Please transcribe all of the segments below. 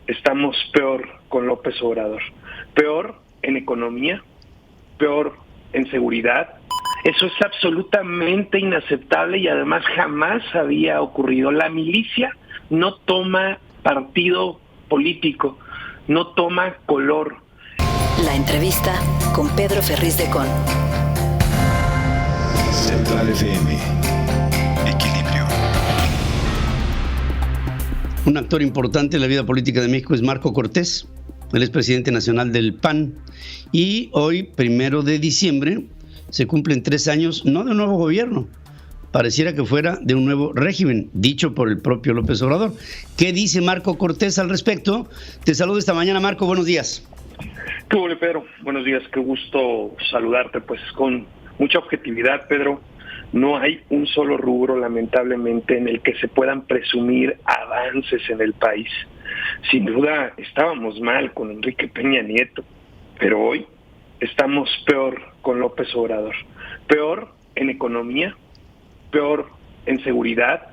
estamos peor con López Obrador. Peor en economía, peor en seguridad. Eso es absolutamente inaceptable y además jamás había ocurrido. La milicia no toma partido político, no toma color. La entrevista con Pedro Ferriz de Con. Central FM. Equilibrio. Un actor importante en la vida política de México es Marco Cortés. Él es presidente nacional del PAN. Y hoy, 1 de diciembre, se cumplen 3 años, no de un nuevo gobierno, pareciera que fuera de un nuevo régimen, dicho por el propio López Obrador. ¿Qué dice Marco Cortés al respecto? Te saludo esta mañana, Marco, buenos días. ¿Qué hubo, Pedro? Buenos días, qué gusto saludarte. Pues con mucha objetividad, Pedro, no hay un solo rubro, lamentablemente, en el que se puedan presumir avances en el país. Sin duda, estábamos mal con Enrique Peña Nieto, pero hoy estamos peor con López Obrador. Peor en economía, peor en seguridad,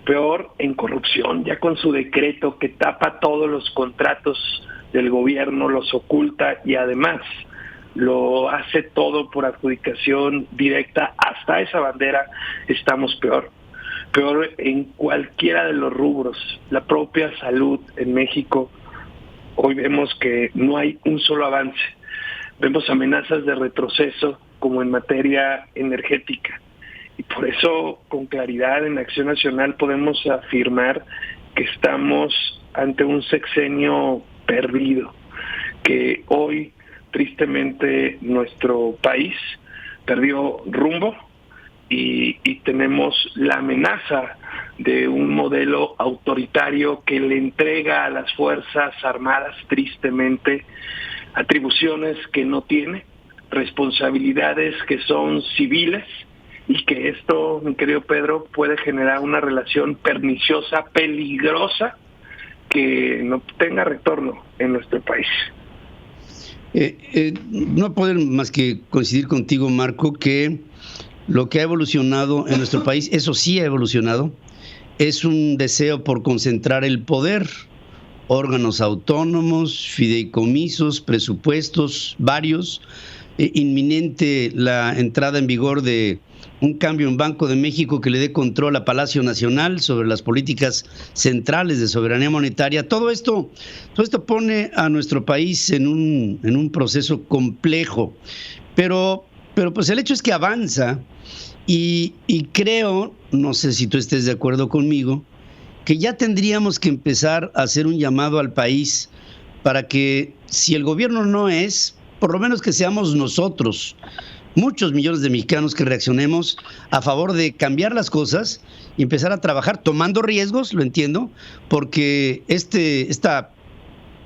peor en corrupción, ya con su decreto que tapa todos los contratos del gobierno, los oculta y además lo hace todo por adjudicación directa. Hasta esa bandera estamos peor. Peor en cualquiera de los rubros. La propia salud en México, hoy vemos que no hay un solo avance. Vemos amenazas de retroceso como en materia energética. Y por eso, con claridad, en Acción Nacional podemos afirmar que estamos ante un sexenio perdido, que hoy, tristemente, nuestro país perdió rumbo y tenemos la amenaza de un modelo autoritario que le entrega a las Fuerzas Armadas, tristemente, atribuciones que no tiene, responsabilidades que son civiles, y que esto, mi querido Pedro, puede generar una relación perniciosa, peligrosa, que no tenga retorno en nuestro país. No puedo más que coincidir contigo, Marco, que lo que ha evolucionado en nuestro país, eso sí ha evolucionado, es un deseo por concentrar el poder, órganos autónomos, fideicomisos, presupuestos varios, inminente la entrada en vigor de un cambio en Banco de México que le dé control a Palacio Nacional sobre las políticas centrales de soberanía monetaria. Todo esto pone a nuestro país en un proceso complejo, pero pues el hecho es que avanza y creo, no sé si tú estés de acuerdo conmigo, que ya tendríamos que empezar a hacer un llamado al país para que, si el gobierno no es, por lo menos que seamos nosotros, muchos millones de mexicanos, que reaccionemos a favor de cambiar las cosas y empezar a trabajar tomando riesgos, lo entiendo, porque esta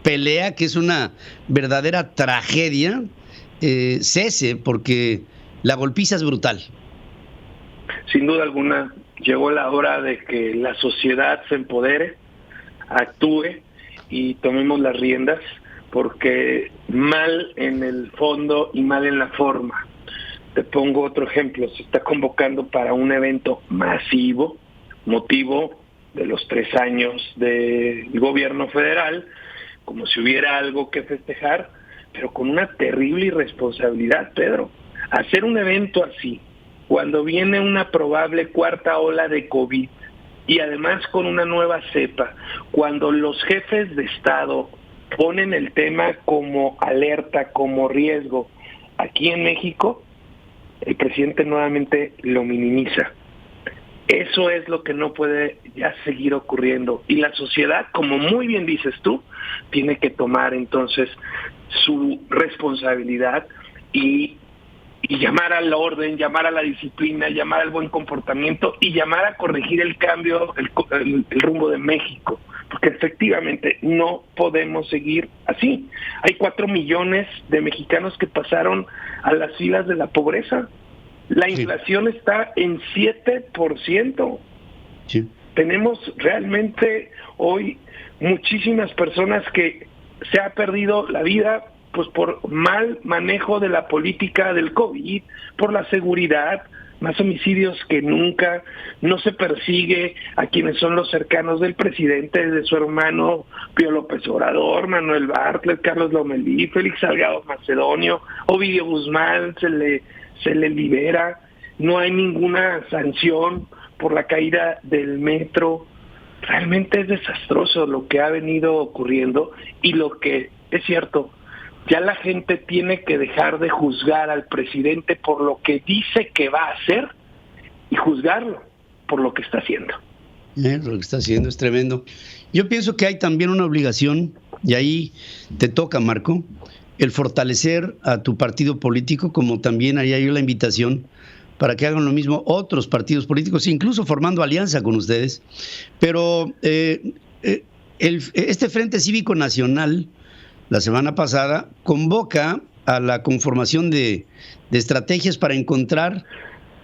pelea, que es una verdadera tragedia, cese, porque la golpiza es brutal. Sin duda alguna, llegó la hora de que la sociedad se empodere, actúe y tomemos las riendas, porque mal en el fondo y mal en la forma. Te pongo otro ejemplo, se está convocando para un evento masivo, motivo de los 3 años del gobierno federal, como si hubiera algo que festejar, pero con una terrible irresponsabilidad, Pedro. Hacer un evento así, cuando viene una probable 4ª ola de COVID, y además con una nueva cepa, cuando los jefes de Estado ponen el tema como alerta, como riesgo, aquí en México, el presidente nuevamente lo minimiza. Eso es lo que no puede ya seguir ocurriendo. Y la sociedad, como muy bien dices tú, tiene que tomar entonces su responsabilidad y llamar al orden, llamar a la disciplina, llamar al buen comportamiento y llamar a corregir el cambio, el rumbo de México. Porque efectivamente no podemos seguir así. Hay 4 millones de mexicanos que pasaron a las filas de la pobreza. La inflación está en 7%. Sí. Tenemos realmente hoy muchísimas personas que se ha perdido la vida pues por mal manejo de la política del COVID, por la seguridad, más homicidios que nunca, no se persigue a quienes son los cercanos del presidente, de su hermano Pío López Obrador, Manuel Bartlett, Carlos Lomelí, Félix Salgado Macedonio, Ovidio Guzmán, se le libera, no hay ninguna sanción por la caída del metro. Realmente es desastroso lo que ha venido ocurriendo, y lo que es cierto, ya la gente tiene que dejar de juzgar al presidente por lo que dice que va a hacer y juzgarlo por lo que está haciendo. Lo que está haciendo es tremendo. Yo pienso que hay también una obligación, y ahí te toca, Marco, el fortalecer a tu partido político, como también haría yo la invitación para que hagan lo mismo otros partidos políticos, incluso formando alianza con ustedes. Pero este Frente Cívico Nacional, la semana pasada, convoca a la conformación de estrategias para encontrar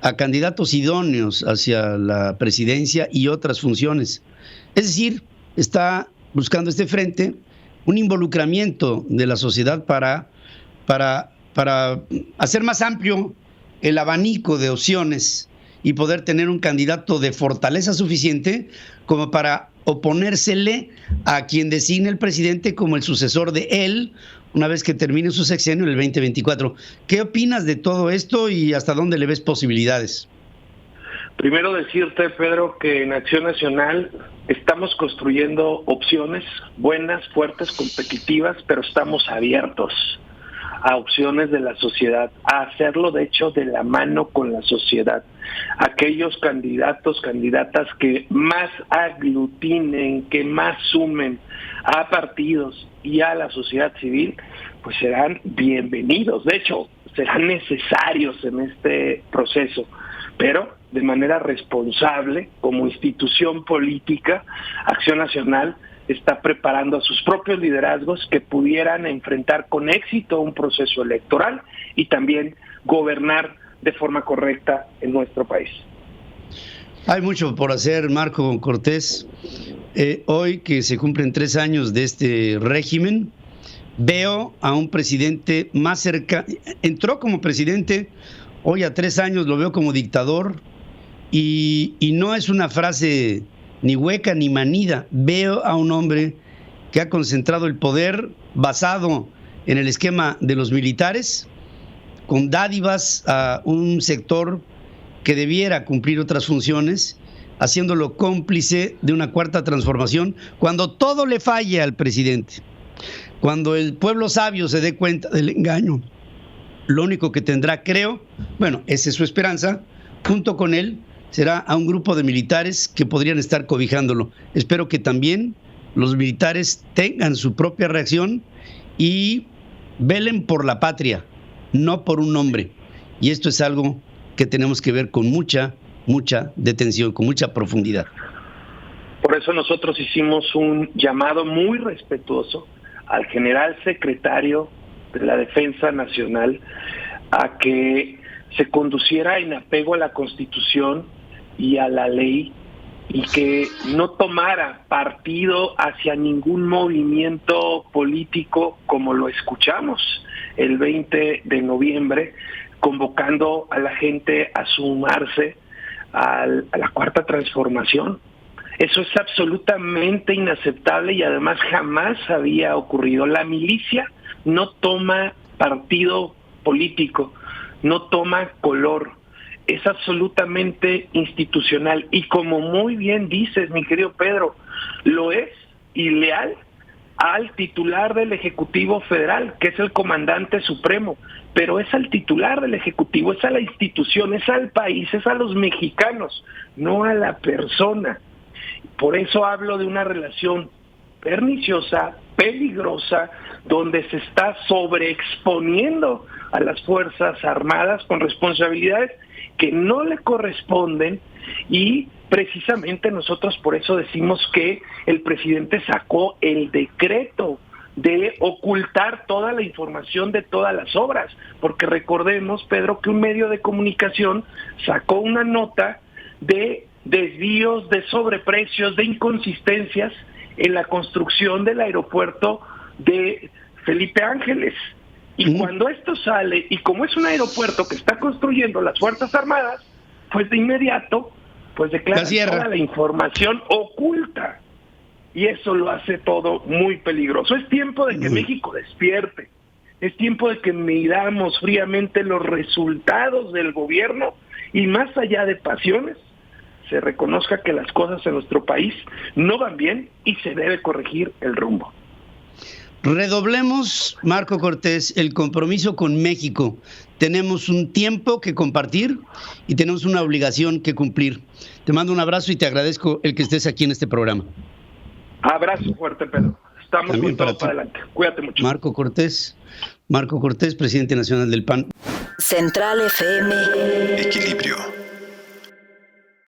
a candidatos idóneos hacia la presidencia y otras funciones. Es decir, está buscando este frente un involucramiento de la sociedad para hacer más amplio el abanico de opciones y poder tener un candidato de fortaleza suficiente como para oponérsele a quien designe el presidente como el sucesor de él una vez que termine su sexenio en el 2024. ¿Qué opinas de todo esto y hasta dónde le ves posibilidades? Primero decirte, Pedro, que en Acción Nacional estamos construyendo opciones buenas, fuertes, competitivas, pero estamos abiertos a opciones de la sociedad, a hacerlo de hecho de la mano con la sociedad. Aquellos candidatos, candidatas que más aglutinen, que más sumen a partidos y a la sociedad civil, pues serán bienvenidos, de hecho serán necesarios en este proceso, pero de manera responsable, como institución política, Acción Nacional está preparando a sus propios liderazgos que pudieran enfrentar con éxito un proceso electoral y también gobernar de forma correcta en nuestro país. Hay mucho por hacer, Marco Cortés. Hoy que se cumplen 3 años de este régimen, veo a un presidente más cerca. Entró como presidente, hoy a 3 años lo veo como dictador, y no es una frase ni hueca ni manida. Veo a un hombre que ha concentrado el poder basado en el esquema de los militares, con dádivas a un sector que debiera cumplir otras funciones, haciéndolo cómplice de una cuarta transformación, cuando todo le falle al presidente. Cuando el pueblo sabio se dé cuenta del engaño, lo único que tendrá, creo, bueno, esa es su esperanza, junto con él, será a un grupo de militares que podrían estar cobijándolo. Espero que también los militares tengan su propia reacción y velen por la patria, no por un hombre. Y esto es algo que tenemos que ver con mucha detención, con mucha profundidad. Por eso nosotros hicimos un llamado muy respetuoso al general secretario de la Defensa Nacional a que se conduciera en apego a la Constitución y a la ley, y que no tomara partido hacia ningún movimiento político, como lo escuchamos el 20 de noviembre, convocando a la gente a sumarse a la cuarta transformación. Eso es absolutamente inaceptable y además jamás había ocurrido. La milicia no toma partido político, no toma color, es absolutamente institucional, y como muy bien dices, mi querido Pedro, lo es, y leal al titular del Ejecutivo Federal, que es el comandante supremo, pero es al titular del Ejecutivo, es a la institución, es al país, es a los mexicanos, no a la persona. Por eso hablo de una relación perniciosa, peligrosa, donde se está sobreexponiendo a las Fuerzas Armadas con responsabilidades que no le corresponden, y precisamente nosotros por eso decimos que el presidente sacó el decreto de ocultar toda la información de todas las obras, porque recordemos, Pedro, que un medio de comunicación sacó una nota de desvíos, de sobreprecios, de inconsistencias en la construcción del aeropuerto de Felipe Ángeles. Y cuando esto sale, y como es un aeropuerto que está construyendo las Fuerzas Armadas, pues de inmediato, pues declaran toda la información oculta. Y eso lo hace todo muy peligroso. Es tiempo de que México despierte. Es tiempo de que midamos fríamente los resultados del gobierno y más allá de pasiones, se reconozca que las cosas en nuestro país no van bien y se debe corregir el rumbo. Redoblemos, Marco Cortés, el compromiso con México. Tenemos un tiempo que compartir y tenemos una obligación que cumplir. Te mando un abrazo y te agradezco el que estés aquí en este programa. Abrazo fuerte, Pedro. Estamos También con todo para adelante. Cuídate mucho. Marco Cortés, presidente nacional del PAN. Central FM. Equilibrio.